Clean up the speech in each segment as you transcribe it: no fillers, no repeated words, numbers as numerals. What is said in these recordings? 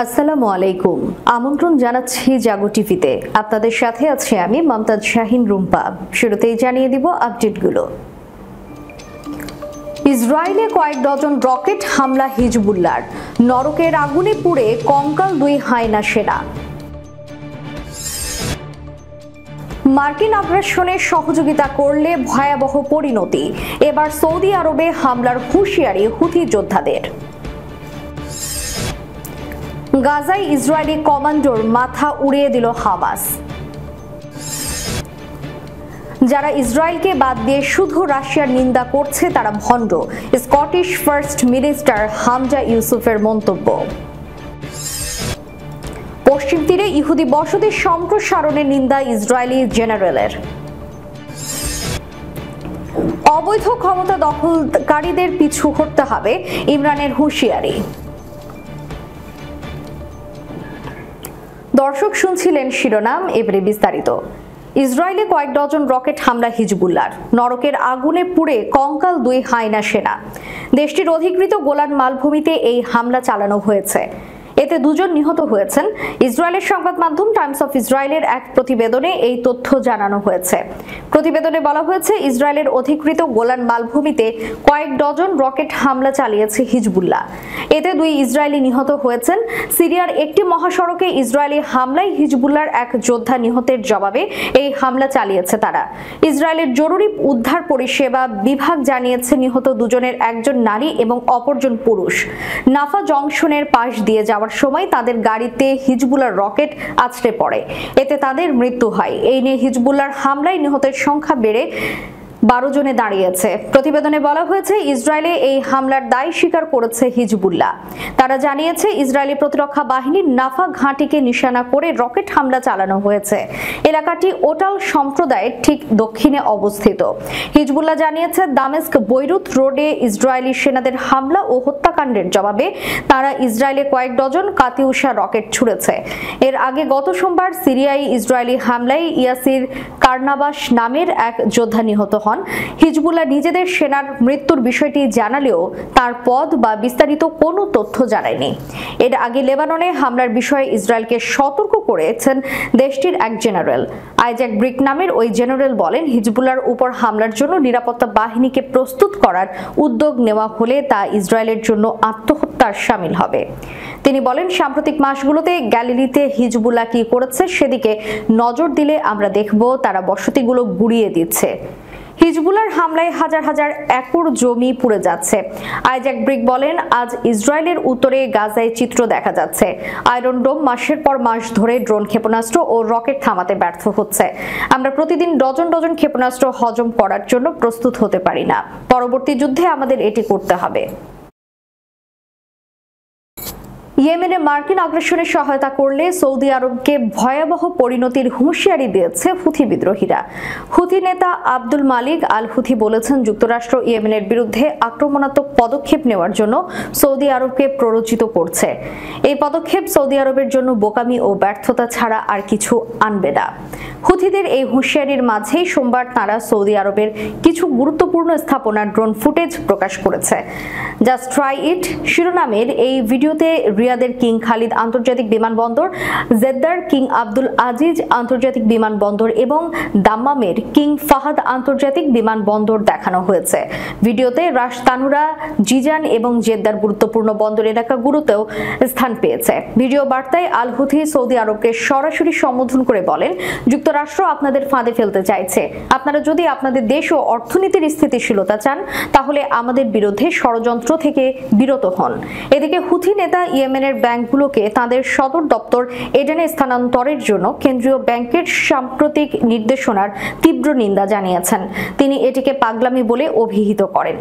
আসসালামু আলাইকুম। আমন্ত্রণ জানাচ্ছি জাগো টিভিতে। আপনাদের সাথে আছি আমি মমতাজ শাহিন রুম্পা। শুরুতেই জানিয়ে দিব আপডেটগুলো। ইসরায়েলে কয়েক ডজন রকেট হামলা হিজবুল্লাহর, নরকের আগুনে পুড়ে কঙ্কাল দুই হায়না সেনা। মার্কিন আগ্রাসনে সহযোগিতা করলে ভয়াবহ পরিণতি, এবার সৌদি আরবে হামলার হুঁশিয়ারি হুথি যোদ্ধাদের। গাজায় ইসরায়েলি কমান্ডোর মাথা উড়িয়ে দিল হামাস। যারা ইসরায়েলকে বাদ দিয়ে শুধু রাশিয়ার নিন্দা করছে তারা ভণ্ড, স্কটিশ ফার্স্ট মিনিস্টার হামজা ইউসুফের মন্তব্য। পশ্চিম তীরে ইহুদি বসতি সম্প্রসারণের নিন্দা ইসরায়েলি জেনারেলের। অবৈধ ক্ষমতা দখলকারীদের পিছু হটতে হবে, ইমরানের হুঁশিয়ারি। দর্শক শুনছিলেন শিরোনাম, এবারে বিস্তারিত। ইসরায়েলে কয়েক ডজন রকেট হামলা হিজবুল্লাহর, নরকের আগুনে পুড়ে কঙ্কাল দুই হায়না সেনা। দেশটির অধিকৃত গোলান মালভূমিতে এই হামলা চালানো হয়েছে। এতে দুজন নিহত হয়েছেন। ইসরায়েলের সংবাদ মাধ্যম টাইমস অফ ইসরায়েলের এক প্রতিবেদনে এই তথ্য জানানো হয়েছে। প্রতিবেদনে বলা হয়েছে, ইসরায়েলের অধিকৃত গোলান মালভূমিতে কয়েক ডজন রকেট হামলা চালিয়েছে হিজবুল্লাহ। এতে দুই ইসরায়েলি নিহত হয়েছেন। সিরিয়ার একটি মহাসড়কে ইসরায়েলি হামলায় হিজবুল্লাহর এক যোদ্ধা নিহতের জবাবে এই হামলা চালিয়েছে তারা। ইসরায়েলের জরুরি উদ্ধার পরিষেবা বিভাগ জানিয়েছে, নিহত দুজনের একজন নারী এবং অপরজন পুরুষ। নাফা জংশনের পাশ দিয়ে যাওয়ার সময় তাদের গাড়িতে হিজবুল্লাহর রকেট আছড়ে পড়ে, এতে তাদের মৃত্যু হয়। এই নিয়ে হিজবুল্লাহর হামলায় নিহতের সংখ্যা বেড়ে 12 জনে দাঁড়িয়েছে। প্রতিবেদনে বলা হয়েছে, ইসরায়েলে এই হামলার দায় স্বীকার করেছে হিজবুল্লাহ। তারা জানিয়েছে, ইসরায়েলি প্রতিরক্ষা বাহিনীর নাফা ঘাঁটিকে নিশানা করে রকেট হামলা চালানো হয়েছে। এলাকাটি ওটাল সম্প্রদায়ের ঠিক দক্ষিণে অবস্থিত। হিজবুল্লাহ জানিয়েছে, দামেস্ক বৈরুত রোডে ইসরায়েলি সেনাদের হামলা ও হত্যাকাণ্ডের জবাবে তারা ইসরায়েলে কয়েক ডজন কাতিউশা রকেট ছুড়েছে। এর আগে গত সোমবার সিরিয়ায় ইসরায়েলি হামলায় ইয়াসির কার্নাবাস নামের এক যোদ্ধা নিহত হন। হিজবুল্লাহ নিজেদের সেনার মৃত্যুর বিষয়টি জানালেও তার পদ বা বিস্তারিত কোনো তথ্য জানায়নি। এর আগে লেবাননে হামলার বিষয়ে ইসরায়েলকে সতর্ক করেছেন দেশটির এক জেনারেল। আইজ্যাক ব্রিক নামের ওই জেনারেল বলেন, হিজবুল্লাহর উপর হামলার জন্য নিরাপত্তা বাহিনীকে প্রস্তুত করার উদ্যোগ নেওয়া হলে তা ইসরায়েলের জন্য আত্মহত্যার শামিল হবে। তিনি বলেন, সাম্প্রতিক মাসগুলোতে গ্যালিলিতে হিজবুল্লাহ কি করেছে সেদিকে নজর দিলে আমরা দেখব তারা বসতিগুলো গুড়িয়ে দিচ্ছে। হিজবুল্লাহর হামলায় হাজার হাজার একর জমি পুড়ে যাচ্ছে। আইজ্যাক ব্রিক বলেন, আজ ইসরায়েলের উত্তরে গাজায় চিত্র দেখা যাচ্ছে। আয়রন ডোম মাসের পর মাস ধরে ড্রোন ক্ষেপণাস্ত্র ও রকেট থামাতে ব্যর্থ হচ্ছে। আমরা প্রতিদিন ডজন ডজন ক্ষেপণাস্ত্র হজম করার জন্য প্রস্তুত হতে পারি না। পরবর্তী যুদ্ধে আমাদের এটি করতে হবে। ইয়েমেনে মার্কিন আগ্রাসনে সহায়তা করলে সৌদি আরবকে ভয়াবহ পরিণতির হুঁশিয়ারি দিয়েছে হুথি বিদ্রোহীরা। হুথি নেতা আব্দুল মালিক আল হুথি বলেছেন, যুক্তরাষ্ট্র ইয়েমেনের বিরুদ্ধে আক্রমণাত্মক পদক্ষেপ নেওয়ার জন্য সৌদি আরবকে প্ররোচিত করছে। এই পদক্ষেপ সৌদি আরবের জন্য বোকামি ও ব্যর্থতা ছাড়া আর কিছু আনবে না। হুথিদের এই হুঁশিয়ারির মাঝেই সোমবার তারা সৌদি আরবের কিছু গুরুত্বপূর্ণ স্থাপনার ড্রোন ফুটেজ প্রকাশ করেছে। জাস্ট ট্রাই ইট শিরোনামের এই ভিডিওতে রিয়াদের কিং খালিদ আন্তর্জাতিক বিমানবন্দর, জেদ্দার কিং আব্দুল আজিজ আন্তর্জাতিক বিমানবন্দর এবং দাম্মামের কিং ফাহাদ আন্তর্জাতিক বিমানবন্দর দেখানো হয়েছে। ভিডিওতে রাস তানুরা, জিজান এবং জেদ্দার গুরুত্বপূর্ণ বন্দর এলাকাগুলোতেও স্থান পেয়েছে। ভিডিও বার্তায় আল হুথি সৌদি আরবকে সরাসরি সম্বোধন করে বলেন, যুক্তরাষ্ট্র আপনাদের ফাঁদে ফেলতে চাইছে। আপনারা যদি আপনাদের দেশ ও অর্থনীতির স্থিতিশীলতা চান তাহলে আমাদের বিরুদ্ধে ষড়যন্ত্র থেকে বিরত হন। এদিকে হুথি নেতা ইয়েমেনের ব্যাংকগুলোকে তাদের সদর দপ্তর এডেনে স্থানান্তরের জন্য কেন্দ্রীয় ব্যাংকের সাম্প্রতিক নির্দেশনার তীব্র নিন্দা জানিয়েছেন। তিনি এটিকে পাগলামি বলে অভিহিত করেন।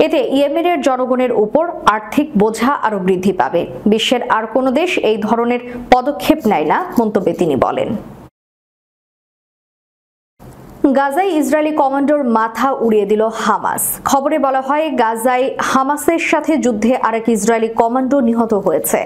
এতে ইয়েমেনের জনগণের উপর আর্থিক বোঝা আরো বৃদ্ধি পাবে। বিশ্বের আর কোনো দেশ এই ধরনের পদক্ষেপ নেয় না, মন্তব্যে তিনি বলেন। গাজায় ইসরায়েলি কমান্ডোর মাথা উড়িয়ে দিল হামাস। খবরে বলা হয় গাজায় হামাসের সাথে যুদ্ধে আরেক ইসরায়েলি কমান্ডো নিহত হয়েছে।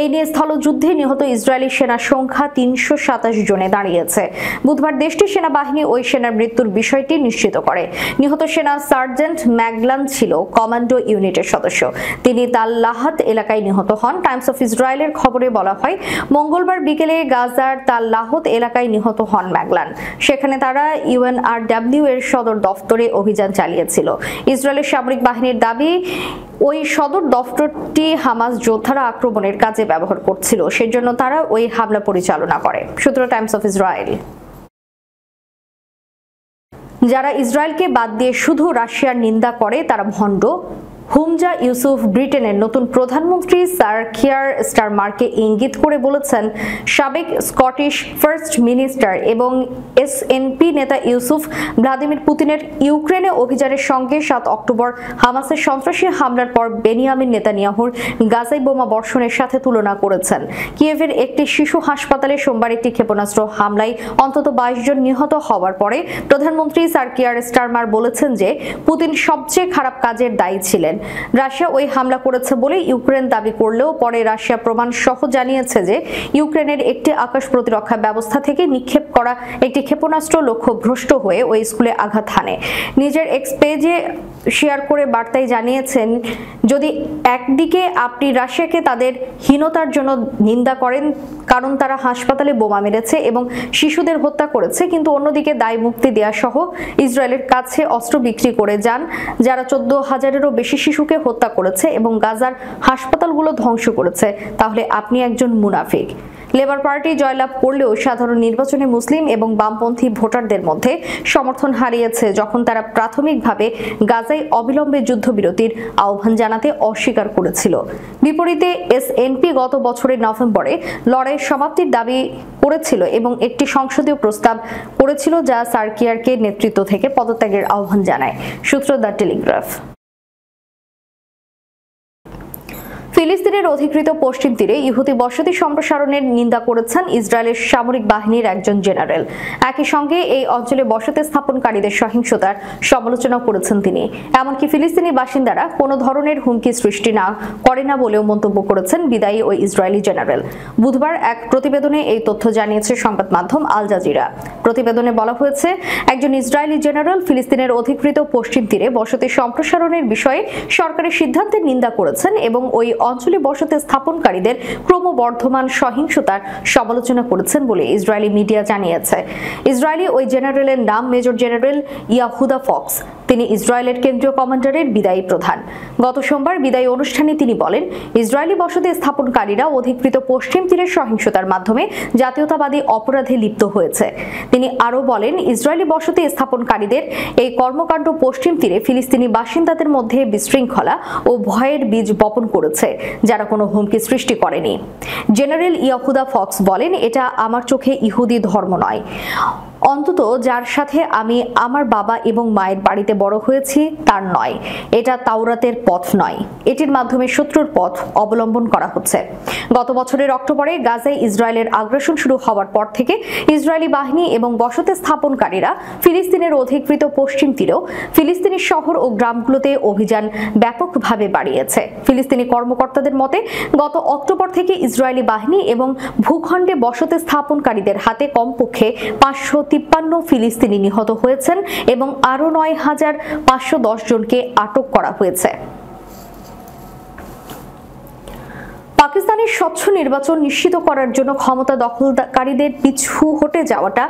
এই নিয়ে স্থলযুদ্ধে নিহত ইসরায়েলি সেনার সংখ্যা 327 জনে দাঁড়িয়েছে। বুধবার দেশটির সেনাবাহিনী ওই সেনার মৃত্যুর বিষয়টি নিশ্চিত করে। নিহত সেনা সার্জেন্ট ম্যাগলান ছিল কমান্ডো ইউনিটের সদস্য। তিনি তাল লাহাত এলাকায় নিহত হন। টাইমস অফ ইসরায়েলের খবরে বলা হয় মঙ্গলবার বিকেলে গাজার তাল লাহাত এলাকায় নিহত হন ম্যাগলান। সেখানে তারা UNRW এর সদর দফতরে অভিযান চালিয়েছিল। ইসরায়েলের সামরিক বাহিনীর দাবি ওই সদর দফতরটি হামাস যোদ্ধারা আক্রমণের কাজে ব্যবহার করছিল, সেজন্য তারা ওই হামলা পরিচালনা করে। সূত্র টাইমস অফ ইসরায়েল। যারা ইসরায়েলকে বাদ দিয়ে শুধু রাশিয়ার নিন্দা করে তারা ভণ্ড। হুমজা ইউসুফ ব্রিটেনের নতুন প্রধানমন্ত্রী স্যার কিয়ার স্টারমারকে ইঙ্গিত করে বলেছেন সাবেক স্কটিশ ফার্স্ট মিনিস্টার এবং SNP নেতা ইউসুফ ভ্লাদিমির পুতিনের ইউক্রেনে অভিযানের সঙ্গে 7 অক্টোবর হামাসের সন্ত্রাসী হামলার পর বেনিয়ামিন নেতানিয়াহুর গাজায় বোমা বর্ষণের সাথে তুলনা করেছেন। কিয়েভের একটি শিশু হাসপাতালে সোমবার একটি ক্ষেপণাস্ত্র হামলায় অন্তত 22 জন নিহত হওয়ার পরে প্রধানমন্ত্রী স্যার কিয়ার স্টারমার বলেছেন যে পুতিন সবচেয়ে খারাপ কাজের দায়ী ছিলেন। রাশিয়া ওই হামলা করেছে বলে ইউক্রেন দাবি করলেও পরে রাশিয়া প্রমাণ সহ জানিয়েছে যে ইউক্রেনের একটি আকাশ প্রতিরক্ষা ব্যবস্থা থেকে নিক্ষেপ করা একটি ক্ষেপণাস্ত্র লক্ষ্যভ্রষ্ট হয়ে ওই স্কুলে আঘাত হানে। নিজের এক্স পেজে শেয়ার করে বার্তায় জানিয়েছেন, যদি একদিকে আপনি রাশিয়াকে তাদের হীনতার জন্য নিন্দা করেন কারণ তারা হাসপাতালে বোমা মেরেছে এবং শিশুদের হত্যা করেছে, কিন্তু অন্যদিকে দায় মুক্তি দেওয়া সহ ইসরায়েলের কাছে অস্ত্র বিক্রি করে যান যারা 14,000-এরও বেশি শিশুকে হত্যা করেছে এবং গাজার হাসপাতালগুলো ধ্বংস করেছে, তাহলে আপনি একজন মুনাফিক। লেবার পার্টি জয়লাভ করলেও সাধারণ নির্বাচনে মুসলিম এবং বামপন্থী ভোটারদের মধ্যে সমর্থন হারিয়েছে যখন তারা প্রাথমিকভাবে গাজায় অবিলম্বে যুদ্ধবিরতির আহ্বান জানাতে অস্বীকার করেছিল। বিপরীতে SNP গত বছরের নভেম্বরে লড়াইয়ের সমাপ্তির দাবি করেছিল এবং একটি সংসদীয় প্রস্তাব করেছিল যা স্যার কিয়ারকে নেতৃত্ব থেকে পদত্যাগের আহ্বান জানায়। সূত্র দ্য টেলিগ্রাফ। ফিলিস্তিনের অধিকৃত পশ্চিম তীরে ইহুদি বসতি সম্প্রসারণের নিন্দা করেছেন ইসরায়েলের সামরিক বাহিনীর একজন জেনারেল। একই সঙ্গে এই অঞ্চলে বসতি স্থাপনকারীদের সহিংসতার সমালোচনা করেছেন তিনি। এমনকি ফিলিস্তিনি বাসিন্দারা কোনো ধরনের হুমকি সৃষ্টি করে না বলেও মন্তব্য করেছেন বিদায়ী ওই ইসরায়েলি জেনারেল। বুধবার এক প্রতিবেদনে এই তথ্য জানিয়েছে সংবাদ মাধ্যম আল জাজিরা। প্রতিবেদনে বলা হয়েছে, একজন ইসরায়েলি জেনারেল ফিলিস্তিনের অধিকৃত পশ্চিম তীরে বসতি সম্প্রসারণের বিষয়ে সরকারের সিদ্ধান্তের নিন্দা করেছেন এবং ওই অঞ্চলে বসতি স্থাপনকারীদের ক্রমবর্ধমান সহিংসতার সমালোচনা করেছেন বলে ইসরায়েলি মিডিয়া জানিয়েছে। ইসরায়েলি ওই জেনারেলের নাম মেজর জেনারেল ইয়াহুদা ফক্স। তিনি ইসরায়েলের কেন্দ্রীয় কমান্ডারের বিদায়ী প্রধান। গত সোমবার বিদায়ী অনুষ্ঠানে তিনি বলেন, ইসরায়েলি বসতি স্থাপনকারীরা অধিকৃত পশ্চিম তীরের সহিংসতার মাধ্যমে জাতীয়তাবাদী অপরাধে লিপ্ত হয়েছে। তিনি আরও বলেন, ইসরায়েলি বসতি স্থাপনকারীদের এই কর্মকাণ্ড পশ্চিম তীরে ফিলিস্তিনি বাসিন্দাদের মধ্যে বিশৃঙ্খলা ও ভয়ের বীজ বপন করেছে, যারা কোনো হুমকি সৃষ্টি করেনি। জেনারেল ইয়াহুদা ফক্স বলেন, এটা আমার চোখে ইহুদি ধর্ম নয়, অন্তত যার সাথে আমি আমার বাবা এবং মায়ের বাড়িতে বড় হয়েছি তার নয়। এটা তাওরাতের পথ নয়, এটির মাধ্যমে শত্রুর পথ অবলম্বন করা হচ্ছে। গত বছরের অক্টোবরে গাজায় ইসরায়েলের আগ্রাসন শুরু হওয়ার পর থেকে ইসরায়েলি বাহিনী এবং বসতি স্থাপনকারীরা ফিলিস্তিনের অধিকৃত পশ্চিম তীরেও ফিলিস্তিনি শহর ও গ্রামগুলোতে অভিযান ব্যাপকভাবে বাড়িয়েছে। ফিলিস্তিনি কর্মকর্তাদের মতে, গত অক্টোবর থেকে ইসরায়েলি বাহিনী এবং ভূখণ্ডে বসতি স্থাপনকারীদের হাতে কমপক্ষে 553 ফিলিস্তিনি নিহত হয়েছেন এবং আরও 9,510 জনকে আটক করা হয়েছে। পাকিস্তানের স্বচ্ছ নির্বাচন নিশ্চিত করার জন্য ক্ষমতা দখলকারীদের পিছু হটে যাওয়াটা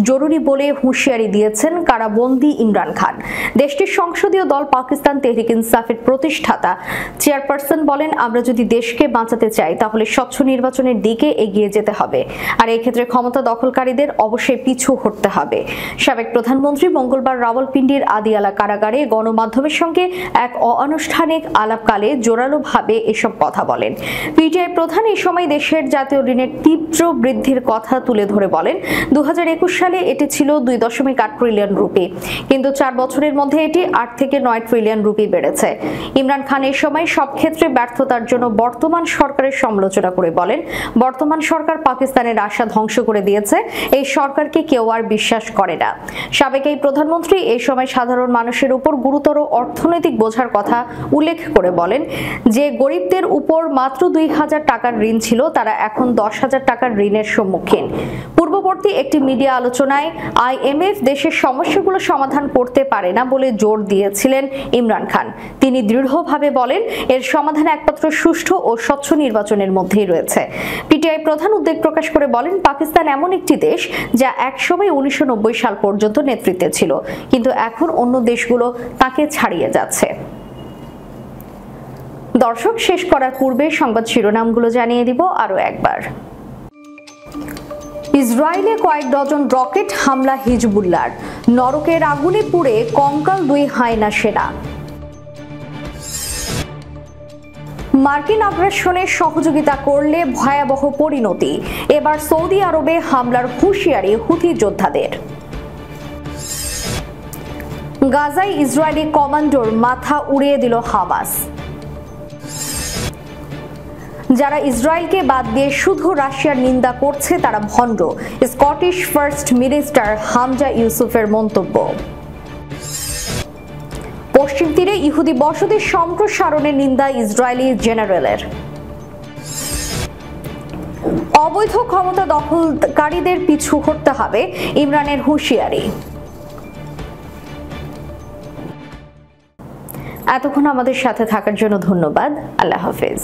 জরুরি বলে হুঁশিয়ারি দিয়েছেন কারাবন্দী ইমরান খান। দেশটির সংসদীয় দল পাকিস্তান তেহরিক ইনসাফের প্রতিষ্ঠাতা চেয়ারপারসন বলেন, আমরা যদি দেশকে বাঁচাতে চাই তাহলে স্বচ্ছ নির্বাচনের দিকে এগিয়ে যেতে হবে, আর এই ক্ষেত্রে ক্ষমতা দখলকারীদের অবশ্যই পিছু হটতে হবে। সাবেক প্রধানমন্ত্রী মঙ্গলবার রাওয়ালপিন্ডির আদিয়ালা কারাগারে গণমাধ্যমের সঙ্গে এক অনানুষ্ঠানিক আলাপকালে জোরালোভাবে এসব কথা বলেন। পিটিআই প্রধান এই সময় দেশের জাতীয় ঋণের তীব্র বৃদ্ধির কথা তুলে ধরে বলেন, 2021 সালে এটি ছিল 2.8 ট্রিলিয়ন রুপি, কিন্তু 4 বছরের মধ্যে এটি 8 থেকে 9 ট্রিলিয়ন রুপি বেড়েছে। ইমরান খান এই সময় সব ক্ষেত্রে ব্যর্থতার জন্য বর্তমান সরকারের সমালোচনা করে বলেন, বর্তমান সরকার পাকিস্তানের আশা ধ্বংস করে দিয়েছে, এই সরকারকে কেউ আর বিশ্বাস করে না। সাবেক এই প্রধানমন্ত্রী এই সময় সাধারণ মানুষের উপর গুরুতর অর্থনৈতিক বোঝার কথা উল্লেখ করে বলেন যে গরিবদের উপর মাত্র 2,000 টাকার ঋণ ছিল, তারা এখন 10,000 টাকার ঋণের সম্মুখীন। পূর্ববর্তী একটি মিডিয়া আলোচনায় IMF দেশের সমস্যাগুলো সমাধান করতে পারে না বলে জোর দিয়েছিলেন ইমরান খান। তিনি দৃঢ়ভাবে বলেন, এর সমাধান একমাত্র সুষ্ঠু ও স্বচ্ছ নির্বাচনের মধ্যেই রয়েছে। পিটিআই প্রধান উদ্বেগ প্রকাশ করে বলেন, পাকিস্তান এমন একটি দেশ যা একসময় 1990 সাল পর্যন্ত নেতৃত্বে ছিল, কিন্তু এখন অন্য দেশগুলো তাকে ছাড়িয়ে যাচ্ছে। দর্শক, শেষ করার পূর্বে সংবাদ শিরোনামগুলো জানিয়ে দিব আরো একবার। ইসরায়েলে কয়েক ডজন রকেট হামলা হিজবুল্লাহর, নরকের আগুনে পুড়ে কঙ্কাল 2 হায়না সেনা। মার্কিন আগ্রাসনে সহযোগিতা করলে ভয়াবহ পরিণতি, এবার সৌদি আরবে হামলার হুঁশিয়ারি হুথি যোদ্ধাদের। গাজায় ইসরায়েলি কমান্ডোর মাথা উড়িয়ে দিল হামাস। যারা ইসরায়েলকে বাদ দিয়ে শুধু রাশিয়ার নিন্দা করছে তারা ভণ্ড, স্কটিশ ফার্স্ট মিনিস্টার হামজা ইউসুফের মন্তব্য। পশ্চিম তীরে ইহুদি বসতি সম্প্রসারণের নিন্দা ইসরায়েলি জেনারেলের। অবৈধ ক্ষমতা দখলকারীদের পিছু হটতে হবে, ইমরানের হুঁশিয়ারি। এতক্ষণ আমাদের সাথে থাকার জন্য ধন্যবাদ। আল্লাহ হাফেজ।